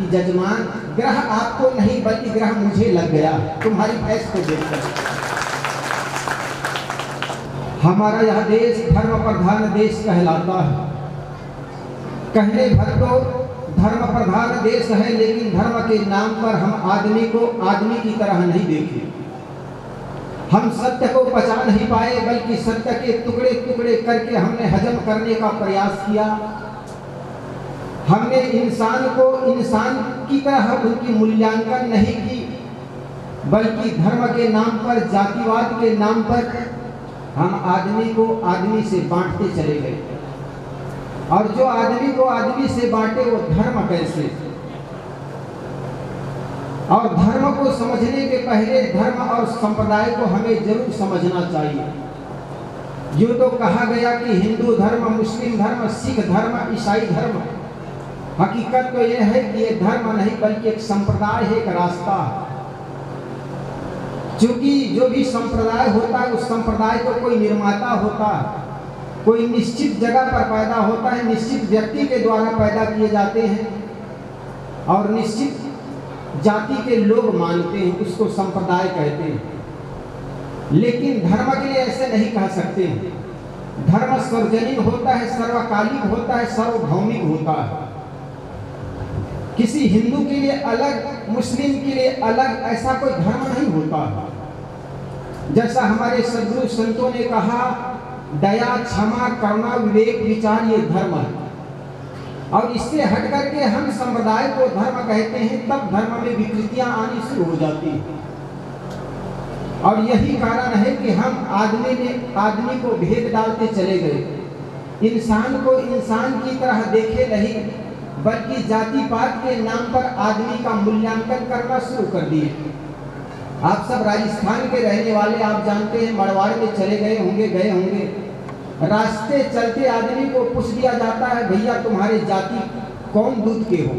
कि जजमान ग्रह आपको नहीं बल्कि ग्रह मुझे लग गया तुम्हारी भैंस को देखकर। हमारा यह देश धर्म प्रधान देश कहलाता है। कहने भर तो धर्म प्रधान देश है, लेकिन धर्म के नाम पर हम आदमी को आदमी की तरह नहीं देखे। हम सत्य को पचा नहीं पाए, बल्कि सत्य के टुकड़े टुकड़े करके हमने हजम करने का प्रयास किया। हमने इंसान को इंसान की तरह उनकी मूल्यांकन नहीं की, बल्कि धर्म के नाम पर, जातिवाद के नाम पर हम आदमी को आदमी से बांटते चले गए। और जो आदमी को आदमी से बांटे वो धर्म कैसे? और धर्म को समझने के पहले धर्म और संप्रदाय को हमें जरूर समझना चाहिए। यूँ तो कहा गया कि हिंदू धर्म, मुस्लिम धर्म, सिख धर्म, ईसाई धर्म। हकीकत तो यह है कि ये धर्म नहीं बल्कि एक संप्रदाय है, एक रास्ता है। क्योंकि जो भी संप्रदाय होता है उस संप्रदाय को कोई निर्माता होता है, कोई निश्चित जगह पर पैदा होता है, निश्चित व्यक्ति के द्वारा पैदा किए जाते हैं और निश्चित जाति के लोग मानते हैं, उसको संप्रदाय कहते हैं। लेकिन धर्म के लिए ऐसे नहीं कह सकते। धर्म सर्वजनीन होता है, सर्वकालिक होता है, सार्वभौमिक होता है। किसी हिंदू के लिए अलग, मुस्लिम के लिए अलग, ऐसा कोई धर्म नहीं होता। जैसा हमारे सद्गुरु संतों ने कहा, दया, क्षमा, करुणा, विवेक, विचार ये धर्म है। और इससे हट करके हम संप्रदाय को धर्म कहते हैं, तब धर्म में विकृतियां आनी शुरू हो जाती हैं। और यही कारण है कि हम आदमी को भेद डालते चले गए। इंसान को इंसान की तरह देखे नहीं, बल्कि जाति पात के नाम पर आदमी का मूल्यांकन करना शुरू कर दिए। आप सब राजस्थान के रहने वाले, आप जानते हैं, मड़वाड़ में चले गए होंगे। रास्ते चलते आदमी को पूछ दिया जाता है, भैया तुम्हारे जाति कौन दूध के हो?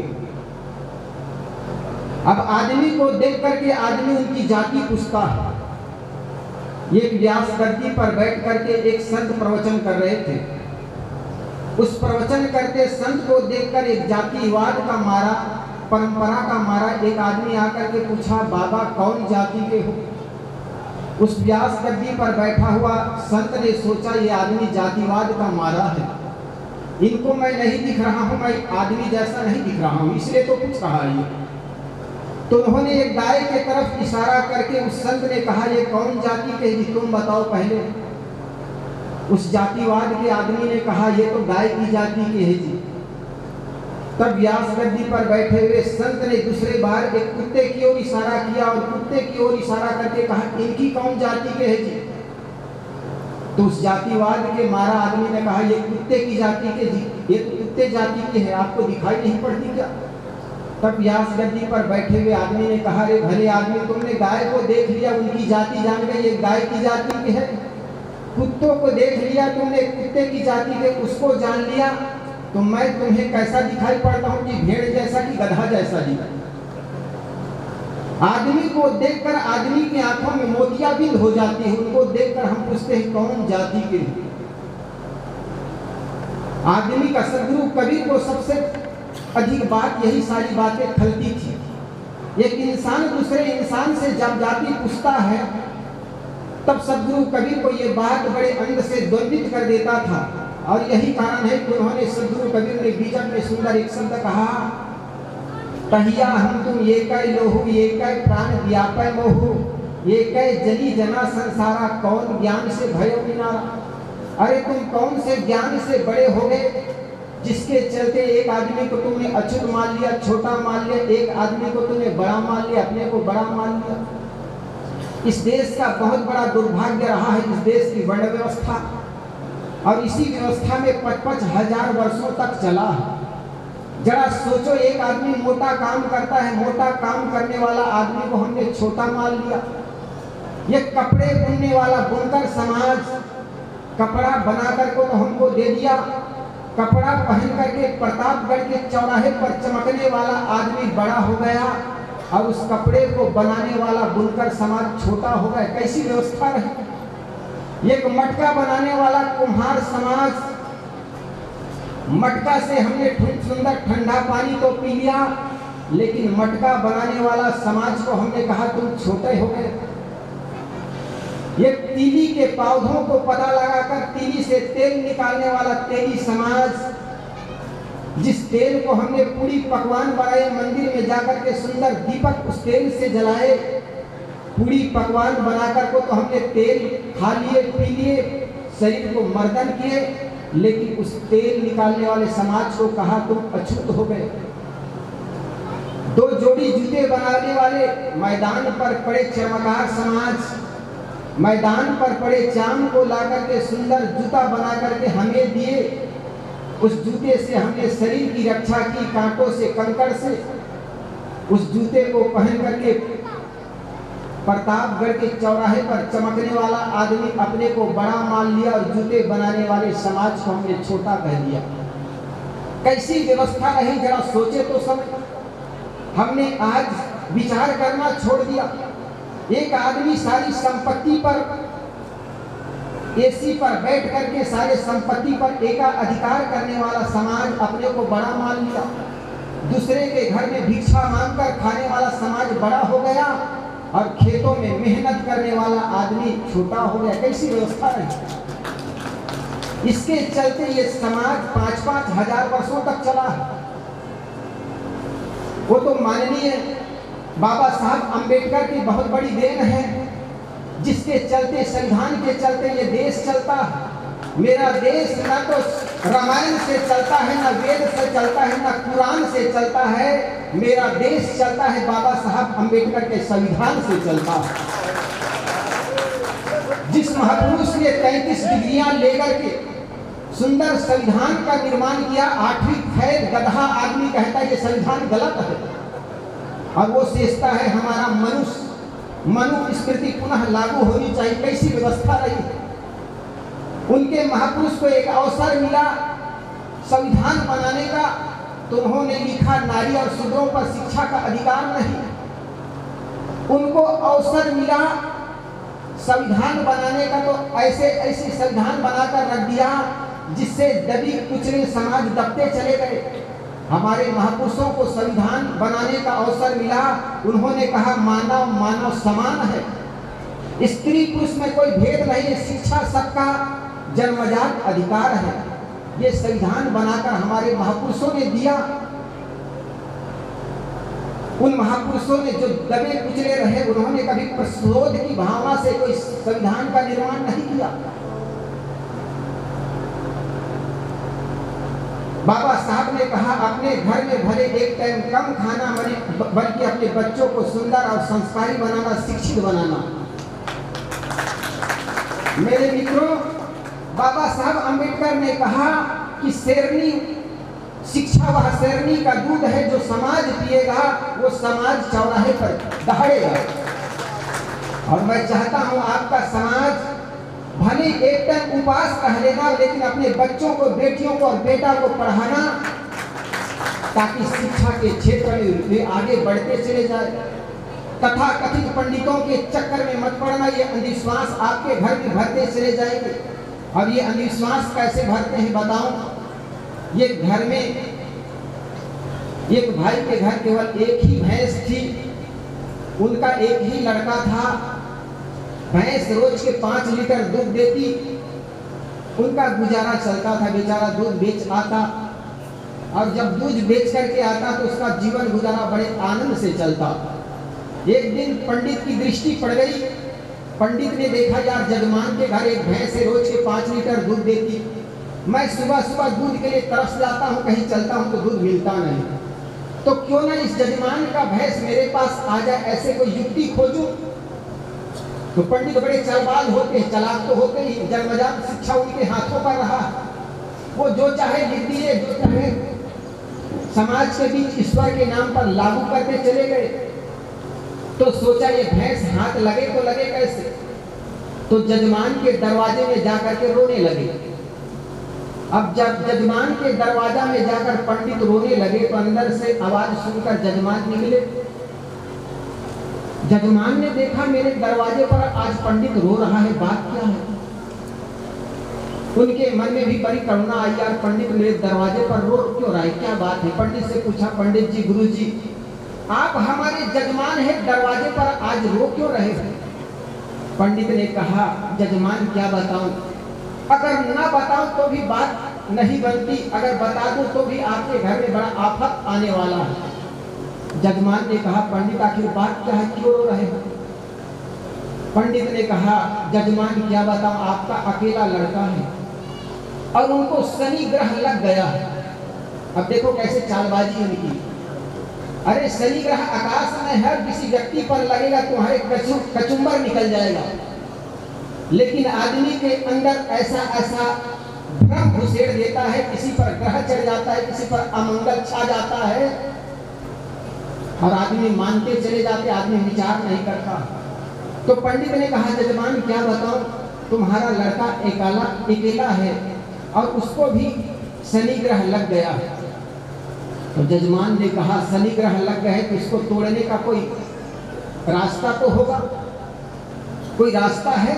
अब आदमी को देख करके आदमी उनकी जाति पूछता है। एक व्यास गद्दी पर बैठ करके एक संत प्रवचन कर रहे थे। उस प्रवचन करते संत को देखकर एक जातिवाद का मारा, परंपरा का मारा एक आदमी आकर के पूछा, बाबा कौन जाति के हो? उस व्यास गद्दी पर बैठा हुआ संत ने सोचा, ये आदमी जातिवाद का मारा है, इनको मैं नहीं दिख रहा हूँ, मैं आदमी जैसा नहीं दिख रहा हूँ, इसलिए तो पूछ रहा है। तो उन्होंने एक गाय के तरफ इशारा करके उस संत ने कहा, ये कौन जाति के जी, तुम बताओ पहले। उस जातिवाद के आदमी ने कहा, ये तो गाय की जाति के है जी। तब व्यास गद्दी पर बैठे हुए संत ने दूसरे बार एक कुत्ते की ओर इशारा किया और कुत्ते की ओर इशारा करके कहा, इनकी कौन जाति के है जी? तो उस जातिवाद के मारा आदमी ने कहा, ये कुत्ते की जाति के जी, ये तो कुत्ते जाति के है, आपको दिखाई नहीं पड़ती क्या? तब व्यास गद्दी पर बैठे हुए आदमी ने कहा, रे भले आदमी, तुमने गाय को देख लिया, उनकी जाति जान गई, ये गाय की जाति के है। कुत्तों को देख लिया तुमने, कुत्ते की जाति के, उसको जान लिया, तो मैं तुम्हें कैसा दिखाई पड़ता हूँ कि भेड़ जैसा कि गधा जैसा जी? आदमी को देखकर आदमी की आंखों में मोतियाबिंद हो जाती है। उनको देखकर हम पूछते हैं कौन जाति के? आदमी का सद्गुरु कबीर को सबसे अधिक बात यही सारी बातें खलती थी। एक इंसान दूसरे इंसान से जब जाति पूछता है, तब सद्गुरु कबीर को ये बात बड़े अंग से द्वंद्वित कर देता था। और यही कारण है कि उन्होंने सद्गुरु कबीर ने बीजक में सुंदर एक शब्द कहा, तहिया हम तुम एक लोहु, एक प्राण व्यापय मोहु, एक जली जना संसारा, कौन ज्ञान से भयो किनारा। अरे तुम कौन से ज्ञान से बड़े हो गए, जिसके चलते एक आदमी को तुमने अछूत मान लिया, छोटा मान लिया, एक आदमी को तुमने बड़ा मान लिया, अपने को बड़ा मान लिया। इस देश का बहुत बड़ा दुर्भाग्य रहा है, इस देश की वर्ण व्यवस्था, और इसी व्यवस्था में 55,000 वर्षों तक चला है। जरा सोचो, एक आदमी मोटा काम करता है, मोटा काम करने वाला आदमी को हमने छोटा मान लिया। ये कपड़े बुनने वाला बुनकर समाज कपड़ा बनाकर को तो हमको दे दिया। कपड़ा पहन करके प्रतापगढ़ के चौराहे पर चमकने वाला आदमी बड़ा हो गया, और उस कपड़े को बनाने वाला बुनकर समाज छोटा हो गया। कैसी व्यवस्था रही? एक मटका बनाने वाला कुम्हार समाज, मटका से हमने सुंदर ठंडा पानी तो पी लिया, लेकिन मटका बनाने वाला समाज को हमने कहा तुम छोटे हो गए। ये तीली के पौधों को पता लगाकर तीली से तेल निकालने वाला तेली समाज, जिस तेल को हमने पूरी पकवान बनाए, मंदिर में जाकर के सुंदर दीपक उस तेल से जलाए, पूरी पकवान बनाकर को तो हमने तेल खा लिए, पी लिए, शरीर को मर्दन किए, लेकिन उस तेल निकालने वाले समाज को कहा तुम अछूत हो गए। दो जोड़ी जूते बनाने वाले मैदान पर पड़े चमकार समाज, मैदान पर पड़े चाम को लाकर के सुंदर जूता बना करके हमें दिए। उस जूते से हमने शरीर की रक्षा की, कांटों से, कंकड़ से। उस जूते को पहन करके प्रतापगढ़ के चौराहे पर चमकने वाला आदमी अपने को बड़ा मान लिया और जूते बनाने वाले समाज को हमने छोटा कह दिया। कैसी व्यवस्था रही, जरा सोचे तो समय। हमने आज विचार करना छोड़ दिया। एक आदमी सारी संपत्ति पर, एसी पर बैठ करके सारे संपत्ति पर एकाधिकार करने वाला समाज अपने को बड़ा मान लिया। दूसरे के घर में भिक्षा मांगकर खाने वाला समाज बड़ा हो गया और खेतों में मेहनत करने वाला आदमी छोटा हो गया। कैसी व्यवस्था है। इसके चलते ये समाज 5-5 हजार वर्षों तक चला है। वो तो माननीय बाबा साहब अंबेडकर की बहुत बड़ी देन है, जिसके चलते, संविधान के चलते ये देश चलता है। मेरा देश न तो रामायण से चलता है, न वेद से चलता है, न कुरान से चलता है। मेरा देश चलता है बाबा साहब अंबेडकर के संविधान से चलता है। जिस महापुरुष ने 33 डिग्रियां लेकर के सुंदर संविधान का निर्माण किया, 8वीं खैर गधा आदमी कहता है ये संविधान गलत है, और वो सोचता है हमारा मनुस्मृति पुनः लागू होनी चाहिए। कैसी व्यवस्था रही। उनके महापुरुष को एक अवसर मिला संविधान बनाने का, तो उन्होंने लिखा नारी और शूद्रों पर शिक्षा का अधिकार नहीं। उनको अवसर मिला संविधान बनाने का, तो ऐसे संविधान बनाकर रख दिया जिससे दबी कुचले समाज दबते चले गए। हमारे महापुरुषों को संविधान बनाने का अवसर मिला, उन्होंने कहा मानव समान है, स्त्री पुरुष में कोई भेद नहीं है, शिक्षा सबका जन्मजात अधिकार है। ये संविधान बनाकर हमारे महापुरुषों ने दिया। उन महापुरुषों ने जो दबे कुचले रहे, उन्होंने कभी प्रतिशोध की भावना से कोई संविधान का निर्माण नहीं किया। बाबा साहब ने कहा अपने घर में भले एक टाइम कम खाना बल्कि अपने बच्चों को सुंदर और संस्कारी बनाना, शिक्षित बनाना। मेरे मित्रों, बाबा साहब अंबेडकर ने कहा कि शेरनी शिक्षा वह शेरनी का दूध है, जो समाज पिएगा वो समाज चौराहे पर दहाड़ेगा। और मैं चाहता हूं आपका समाज भले एक टाइम उपास कह लेना, लेकिन अपने बच्चों को, बेटियों को और बेटा को पढ़ाना, ताकि शिक्षा के क्षेत्र में वे आगे बढ़ते चले जाए। तथा कथित पंडितों के चक्कर में मत पड़ना। ये अंधविश्वास आपके घर में भरते चले जाएंगे। अब ये अंधविश्वास कैसे भरते हैं बताऊं। ये घर में एक भाई के घर केवल एक ही भैंस थी, उनका एक ही लड़का था। भैंस रोज के 5 लीटर दूध देती, उनका गुजारा चलता था। बेचारा दूध बेच आता, और जब दूध बेच करके आता तो उसका जीवन गुजारा बड़े आनंद से चलता। एक दिन पंडित की दृष्टि पड़ गई। पंडित ने देखा यार जजमान के घर एक भैंस है, रोज के 5 लीटर दूध देती। मैं सुबह सुबह दूध के लिए तरस जाता हूँ, कहीं चलता हूँ तो दूध मिलता नहीं, तो क्यों ना इस जजमान का भैंस मेरे पास आ जाए, ऐसे कोई युक्ति खोजूं। तो पंडित बड़े चालबाज होते हैं, चालाक तो होते ही, जन्मजात शिक्षा उनके हाथों पर रहा। वो जो चाहे लिख दिए, जो चाहे समाज के बीच ईश्वर के नाम पर लागू करते चले गए। तो सोचा ये भैंस हाथ लगे तो लगे कैसे। तो जजमान के दरवाजे में जाकर के रोने लगे। अब जब जजमान के दरवाजा में जाकर पंडित रोने लगे तो अंदर से आवाज सुनकर जजमान निकले। जजमान ने देखा मेरे दरवाजे पर आज पंडित रो रहा है, बात क्या है। उनके मन में भी बड़ी करुणा आई, यार पंडित मेरे दरवाजे पर रो क्यों रहा है, क्या बात है। पंडित से पूछा, पंडित जी, गुरु जी, आप हमारे जजमान हैं, दरवाजे पर आज रो क्यों रहे हैं? पंडित ने कहा, जजमान क्या बताऊं, अगर ना बताऊं तो भी बात नहीं बनती, अगर बता दूं तो भी आपके घर में बड़ा आफत आने वाला है। जजमान ने कहा, पंडित आखिर बात क्या है, क्यों रो रहे हैं? पंडित ने कहा, जजमान क्या बताऊं, आपका अकेला लड़का है और उनको शनि ग्रह लग गया है। अब देखो कैसे चालबाजी उनकी। अरे शनि ग्रह आकाश में है, किसी व्यक्ति पर लगेगा तुम्हारे कचुम्बर निकल जाएगा, लेकिन आदमी के अंदर ऐसा ऐसा भ्रम घुसेड़ देता है, किसी पर ग्रह चढ़ जाता है, किसी पर अमंगल छा जाता है और आदमी मानते चले जाते, आदमी विचार नहीं करता। तो पंडित ने कहा, जजमान क्या बताऊं, तुम्हारा लड़का अकेला है और उसको भी शनि ग्रह लग गया है। तो जजमान ने कहा, शनि ग्रह लग गया है तो इसको तोड़ने का कोई रास्ता तो होगा, कोई रास्ता है?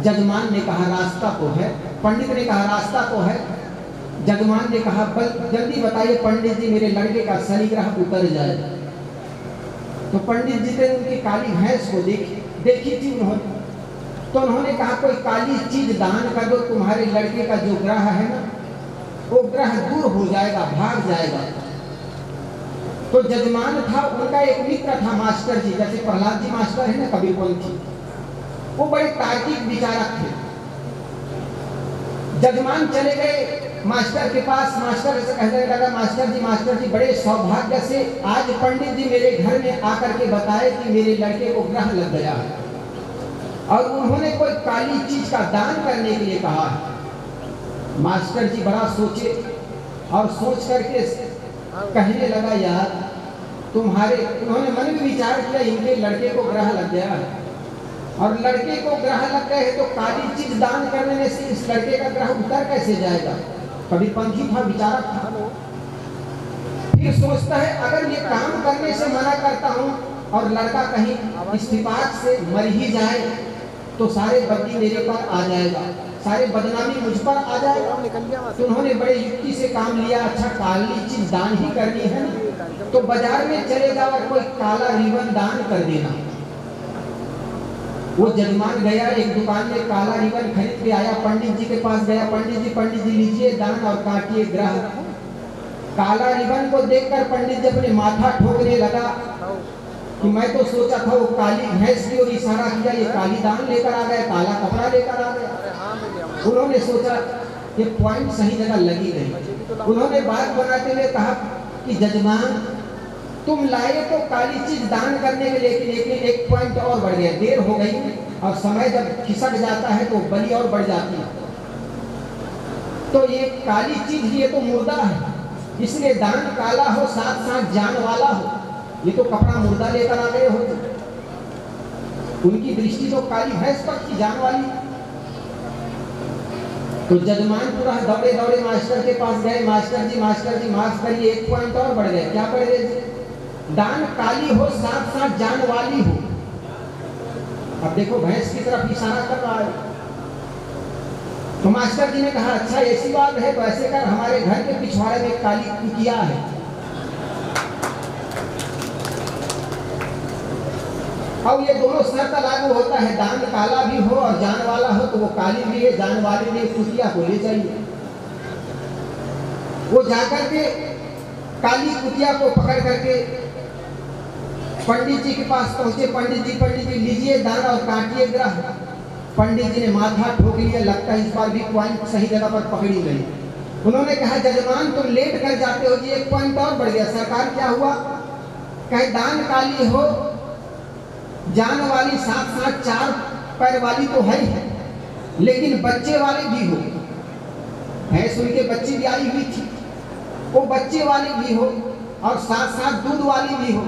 जजमान ने कहा, रास्ता तो है। पंडित ने कहा, रास्ता तो है। जजमान ने कहा, जल्दी बताइए पंडित जी, मेरे लड़के का शनि ग्रह उतर जाए। तो पंडित जी ने उनकी काली भैंस को देखी थी उन्होंने, तो उन्होंने कहा, कोई काली चीज दान कर दो, तुम्हारे लड़के का जो ग्रह है ना, वो ग्रह दूर हो जाएगा, भाग जाएगा। तो जजमान था, उनका एक मित्र था मास्टर जी, जैसे प्रहलाद जी मास्टर है ना कबीरपंथी, वो बड़े तार्किक विचारक थे। जजमान चले गए मास्टर के पास, मास्टर से कहने लगा, मास्टर जी बड़े सौभाग्य से आज पंडित जी मेरे घर में आकर के बताए कि मेरे लड़के को ग्रह लग गया है और उन्होंने कोई काली चीज का दान करने के लिए कहा है। मास्टर जी बड़ा सोचे और सोच करके कहने लगा, यार उन्होंने मन में विचार किया, इनके लड़के को ग्रह लग गया है और लड़के को ग्रह लग गए तो काली चीज दान करने से इस लड़के का ग्रह उतर कैसे जाएगा? कबीरपंथी था, विचारक था। फिर सोचता है, अगर ये काम करने से मना करता हूँ और लड़का कहीं इस्तीफाक से मर ही जाए तो सारे बदली मेरे पर आ जाएगा, सारे बदनामी मुझ पर आ जाएगा। तो उन्होंने बड़े युक्ति से काम लिया, अच्छा काली चीज दान ही करनी है ना, तो बाजार में चले जाओ और कोई काला रिबन दान कर देना। वो जजमान गया, एक दुकान में काला रिबन खरीद के आया, पंडित जी के पास गया, पंडित जी लीजिए दान और काटिए ग्रह। काला रिबन को देखकर पंडित जी अपने माथा ठोकने लगा कि मैं तो सोचा था वो काली भैंस की ओर इशारा किया, ये काली दान लेकर आ गए, काला कपड़ा लेकर आ गए। उन्होंने सोचा ये पॉइंट सही जगह लगी नहीं। उन्होंने बात बनाते हुए कहा कि जजमान तुम लाए तो काली चीज दान करने के लिए, लेकिन एक पॉइंट और बढ़ गया, देर हो गई और समय जब खिसक जाता है तो बलि और बढ़ जाती है। तो ये काली चीज ये तो मुर्दा है, इसलिए दान काला हो साथ साथ जान वाला हो। ये तो कपड़ा मुर्दा लेकर आ गए हो, उनकी दृष्टि तो काली भैंस पर थी, जान वाली। तो जजमान पूरा दौड़े दौड़े मास्टर के पास गए, मास्टर जी माफ करिए, एक पॉइंट और बढ़ गए। क्या बढ़ गए? दान काली हो साथ साथ जान वाली हो। अब देखो भैंस की तरफ इशारा कर रहा है। तो मास्टर जी ने कहा, अच्छा ऐसी बात है तो ऐसे कर, हमारे घर के पिछवाड़े में काली कुतिया है, अब ये दोनों शर्त लागू होता है, दान काला भी हो और जान वाला हो, तो वो काली भी है, जान वाली भी, कुतिया को ले जाइए। वो जाकर के काली कुतिया को पकड़ करके पंडित जी के पास पहुंचे। पंडित जी लीजिए दान और काटिए ग्रह। पंडित जी ने माथा ठोक लिया, लगता है इस बार भी पॉइंट सही जगह पर पकड़ी गई। उन्होंने कहा, जजमान तुम लेट कर जाते हो जी, एक पॉइंट और बढ़ गया। सरकार क्या हुआ? कहे दान काली हो, जान वाली, साथ साथ चार पैर वाली तो है ही, लेकिन बच्चे वाले भी हो। भैंस उनके बच्चे भी आई हुई थी, वो बच्चे वाली भी हो और साथ साथ दूध वाली भी हो।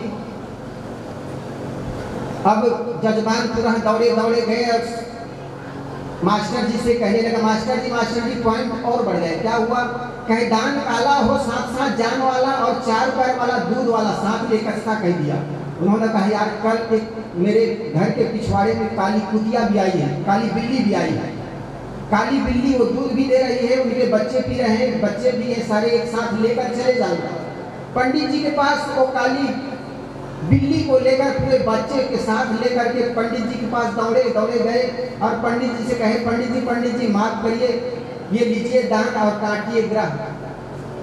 अब जजमान तुरंत दौड़े दौड़े गए और मास्टर जी से कहने लगा, मास्टर जी पॉइंट और बढ़ गए। क्या हुआ? कहे दान काला हो साथ साथ जान वाला और चार पैर वाला दूध वाला, साथ में इकट्ठा कह दिया। उन्होंने कहा, यार कल एक मेरे घर के पिछवाड़े में काली कुतिया भी आई है, काली बिल्ली भी आई है। काली बिल्ली वो दूध भी दे रही है, उनके बच्चे पी रहे हैं, बच्चे भी हैं, सारे एक साथ लेकर चले जाऊंगा। पंडित जी के पास वो काली बिल्ली को लेकर पूरे बच्चे के साथ लेकर के पंडित जी के पास दौड़े दौड़े गए और पंडित जी से कहे, पंडित जी माफ करिए, ये लीजिए दान और काटिए ग्रह।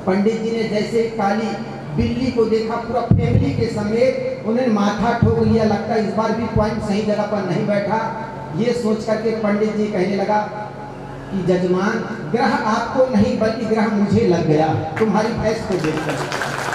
पंडित जी ने जैसे काली बिल्ली को देखा, पूरा फैमिली के समेत उन्हें माथा ठोक लिया, लगता इस बार भी पॉइंट सही जगह पर नहीं बैठा। ये सोच करके पंडित जी कहने लगा कि जजमान, ग्रह आपको नहीं बल्कि ग्रह मुझे लग गया तुम्हारी भैंस को देखकर।